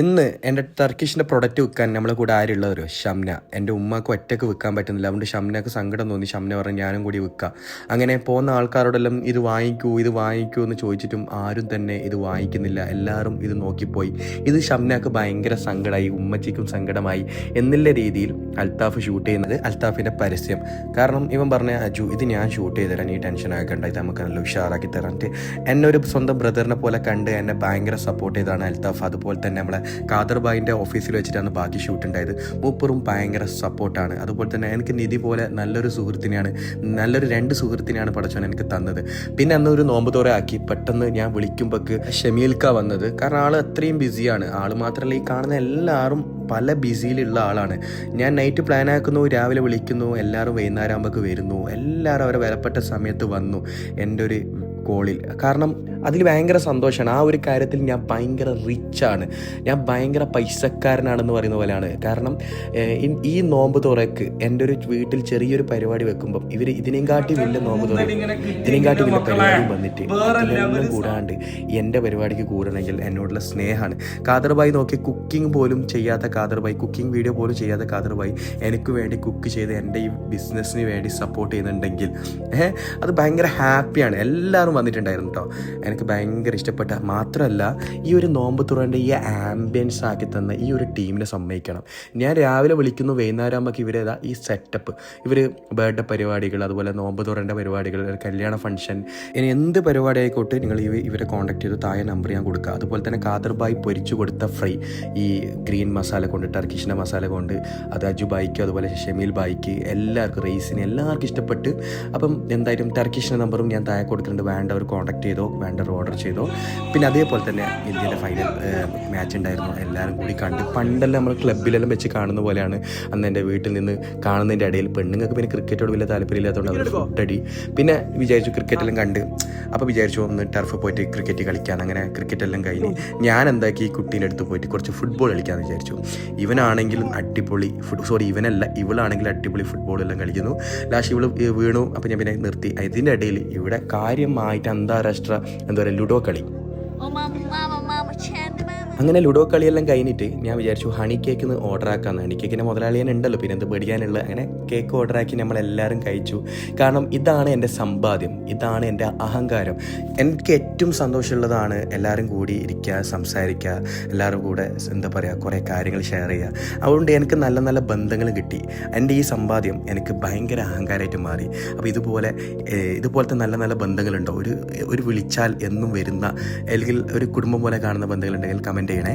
ഇന്ന് എൻ്റെ ടർക്കിഷിൻ്റെ പ്രൊഡക്റ്റ് വിൽക്കാൻ നമ്മളെ കൂടെ ആരുള്ളവരോ ഷംന. എൻ്റെ ഉമ്മാക്ക് ഒറ്റയ്ക്ക് വിൽക്കാൻ പറ്റുന്നില്ല, അതുകൊണ്ട് ഷംനക്ക് സങ്കടം തോന്നി. ഷംന പറഞ്ഞ് ഞാനും കൂടി വിൽക്കാം. അങ്ങനെ പോകുന്ന ആൾക്കാരോടെല്ലാം ഇത് വാങ്ങിക്കൂ എന്ന് ചോദിച്ചിട്ടും ആരും തന്നെ ഇത് വാങ്ങിക്കുന്നില്ല. എല്ലാവരും ഇത് നോക്കിപ്പോയി. ഇത് ഷംനക്ക് ഭയങ്കര സങ്കടമായി, ഉമ്മച്ചിക്കും സങ്കടമായി എന്നുള്ള രീതിയിൽ അൽത്താഫ് ഷൂട്ട് ചെയ്യുന്നത് അൽത്താഫിൻ്റെ പരസ്യം. കാരണം ഇവൻ പറഞ്ഞ അജു ഇത് ഞാൻ ഷൂട്ട് ചെയ്ത് തരാൻ, ഈ ടെൻഷൻ ആക്കണ്ട, ഇത് നമുക്ക് നല്ല ഉഷാറാക്കി തരാനിട്ട് എന്നെ ഒരു സ്വന്തം ബ്രദറിനെ പോലെ കണ്ട് എന്നെ ഭയങ്കര സപ്പോർട്ട് ചെയ്താണ് അൽത്താഫ്. അതുപോലെ തന്നെ നമ്മളെ ഖാദർ ഭായിൻ്റെ ഓഫീസിൽ വെച്ചിട്ടാണ് ബാക്കി ഷൂട്ട് ഉണ്ടായത്. മൂപ്പറും ഭയങ്കര സപ്പോർട്ടാണ്. അതുപോലെ തന്നെ എനിക്ക് നിധി പോലെ നല്ലൊരു രണ്ട് സുഹൃത്തിനെയാണ് പടച്ചോൻ എനിക്ക് തന്നത്. പിന്നെ അന്ന് ഒരു നോമ്പ് തോറ ആക്കി പെട്ടെന്ന് ഞാൻ വിളിക്കുമ്പോൾക്ക് ഷമീൽക്ക വന്നത്. കാരണം ആൾ അത്രയും ബിസിയാണ്. ആൾ മാത്രമല്ല, ഈ കാണുന്ന എല്ലാവരും പല ബിസിയിലുള്ള ആളാണ്. ഞാൻ നൈറ്റ് പ്ലാൻ ആക്കുന്നു, രാവിലെ വിളിക്കുന്നു, എല്ലാവരും വൈകുന്നേരം ആകുമ്പോഴേക്ക് വരുന്നു. എല്ലാവരും അവരെ വിലപ്പെട്ട സമയത്ത് വന്നു എൻ്റെ ഒരു കോളിൽ. കാരണം അതിൽ ഭയങ്കര സന്തോഷമാണ്. ആ ഒരു കാര്യത്തിൽ ഞാൻ ഭയങ്കര റിച്ചാണ്, ഞാൻ ഭയങ്കര പൈസക്കാരനാണെന്ന് പറയുന്ന പോലെയാണ്. കാരണം ഈ നോമ്പ് തുറക്ക് എൻ്റെ ഒരു വീട്ടിൽ ചെറിയൊരു പരിപാടി വെക്കുമ്പം ഇവർ ഇതിനെയും കാട്ടി വലിയ നോമ്പ് തുറ, ഇതിനെയും കാട്ടി വലിയ പരിപാടി വന്നിട്ട് അതിനെല്ലാം കൂടാണ്ട് എൻ്റെ പരിപാടിക്ക് കൂടണമെങ്കിൽ എന്നോടുള്ള സ്നേഹമാണ്. ഖാദർ ഭായി നോക്കി കുക്കിംഗ് പോലും ചെയ്യാത്ത ഖാദർ ഭായി, കുക്കിംഗ് വീഡിയോ പോലും ചെയ്യാത്ത ഖാദർ ഭായി എനിക്ക് വേണ്ടി കുക്ക് ചെയ്ത് എൻ്റെ ഈ ബിസിനസ്സിന് വേണ്ടി സപ്പോർട്ട് ചെയ്യുന്നുണ്ടെങ്കിൽ അത് ഭയങ്കര ഹാപ്പിയാണ്. എല്ലാവരും വന്നിട്ടുണ്ടായിരുന്നു കേട്ടോ. എനിക്ക് ഭയങ്കര ഇഷ്ടപ്പെട്ട മാത്രമല്ല, ഈ ഒരു നോമ്പ് തുറൻ്റെ ഈ ആംബിയൻസ് ആക്കി തന്ന ഈ ഒരു ടീമിനെ സമ്മതിക്കണം. ഞാൻ രാവിലെ വിളിക്കുന്നു, വൈകുന്നേരം ആകുമ്പോൾ ഇവരേതാ ഈ സെറ്റപ്പ്, ഇവർ ബർത്ത്ഡേ പരിപാടികൾ, അതുപോലെ നോമ്പ് തുറൻ്റെ പരിപാടികൾ, കല്യാണ ഫംഗ്ഷൻ, ഇനി എന്ത് പരിപാടി ആയിക്കോട്ടെ നിങ്ങൾ ഇവരെ കോൺടാക്ട് ചെയ്ത് താഴെ നമ്പർ ഞാൻ കൊടുക്കുക. അതുപോലെ തന്നെ ഖാദർ ഭായ് പൊരിച്ചു കൊടുത്ത ഫ്രൈ, ഈ ഗ്രീൻ മസാല കൊണ്ട്, ടർക്കിഷിൻ്റെ മസാല കൊണ്ട്, അത് അജു ബായിക്ക് അതുപോലെ ഷമീൽ ബായിക്ക് എല്ലാവർക്കും, റേസിന് എല്ലാവർക്കും ഇഷ്ടപ്പെട്ട്. അപ്പം എന്തായാലും ടർക്കിഷിൻ്റെ നമ്പറും ഞാൻ താഴെ കൊടുത്തിട്ടുണ്ട്. വേണ്ടവർ കോൺടാക്ട് ചെയ്തോ, വേണ്ടവർ ഓർഡർ ചെയ്തോ. പിന്നെ അതേപോലെ തന്നെ ഇന്ത്യയുടെ ഫൈനൽ മാച്ച് ഉണ്ടായിരുന്നു, എല്ലാവരും കൂടി കണ്ട്. പണ്ടെല്ലാം നമ്മൾ ക്ലബ്ബിലെല്ലാം വെച്ച് കാണുന്ന പോലെയാണ് അന്ന് എൻ്റെ വീട്ടിൽ നിന്ന് കാണുന്നതിൻ്റെ ഇടയിൽ. പെണ്ണുങ്ങൾക്ക് പിന്നെ ക്രിക്കറ്റോട് വലിയ താല്പര്യമില്ലാത്തതുകൊണ്ട് അവർ ഫുഡടി. പിന്നെ വിചാരിച്ചു ക്രിക്കറ്റെല്ലാം കണ്ട്, അപ്പോൾ വിചാരിച്ചു ഒന്ന് ടർഫ് പോയിട്ട് ക്രിക്കറ്റ് കളിക്കാൻ. അങ്ങനെ ക്രിക്കറ്റെല്ലാം കഴിഞ്ഞ് ഞാൻ എന്താക്കി ഈ കുട്ടീൻ്റെ അടുത്ത് പോയിട്ട് കുറച്ച് ഫുട്ബോൾ കളിക്കാമെന്ന് വിചാരിച്ചു. ഇവനാണെങ്കിലും അടിപൊളി ഇവളാണെങ്കിലും അടിപൊളി ഫുട്ബോളെല്ലാം കളിക്കുന്നു. ലാസ്റ്റ് ഇവള് വീണു. അപ്പോൾ ഞാൻ പിന്നെ നിർത്തി. ഇതിൻ്റെ ഇടയിൽ ഇവിടെ കാര്യമായിട്ട് അന്താരാഷ്ട്ര എന്താ പറയുക ലുഡോ കളി. അങ്ങനെ ലുഡോ കളിയെല്ലാം കഴിഞ്ഞിട്ട് ഞാൻ വിചാരിച്ചു ഹണി കേക്ക് ഓർഡർ ആക്കാമെന്ന്. ഹണി കേക്കിൻ്റെ മുതലാളിയാൻ ഉണ്ടല്ലോ, പിന്നെ എന്ത് പേടിക്കാനുള്ള. അങ്ങനെ കേക്ക് ഓർഡറാക്കി നമ്മളെല്ലാവരും കഴിച്ചു. കാരണം ഇതാണ് എൻ്റെ സമ്പാദ്യം, ഇതാണ് എൻ്റെ അഹങ്കാരം. എനിക്ക് ഏറ്റവും സന്തോഷമുള്ളതാണ് എല്ലാവരും കൂടി ഇരിക്കുക, സംസാരിക്കുക, എല്ലാവരും കൂടെ എന്താ പറയുക, കുറേ കാര്യങ്ങൾ ഷെയർ ചെയ്യുക. അതുകൊണ്ട് എനിക്ക് നല്ല നല്ല ബന്ധങ്ങൾ കിട്ടി. എൻ്റെ ഈ സമ്പാദ്യം എനിക്ക് ഭയങ്കര അഹങ്കാരമായിട്ട് മാറി. അപ്പോൾ ഇതുപോലത്തെ നല്ല നല്ല ബന്ധങ്ങളുണ്ടോ, ഒരു വിളിച്ചാൽ എന്നും വരുന്ന, അല്ലെങ്കിൽ ഒരു കുടുംബം പോലെ കാണുന്ന ബന്ധങ്ങളുണ്ടെങ്കിൽ കമൻറ്റ് ചെയ്യണേ.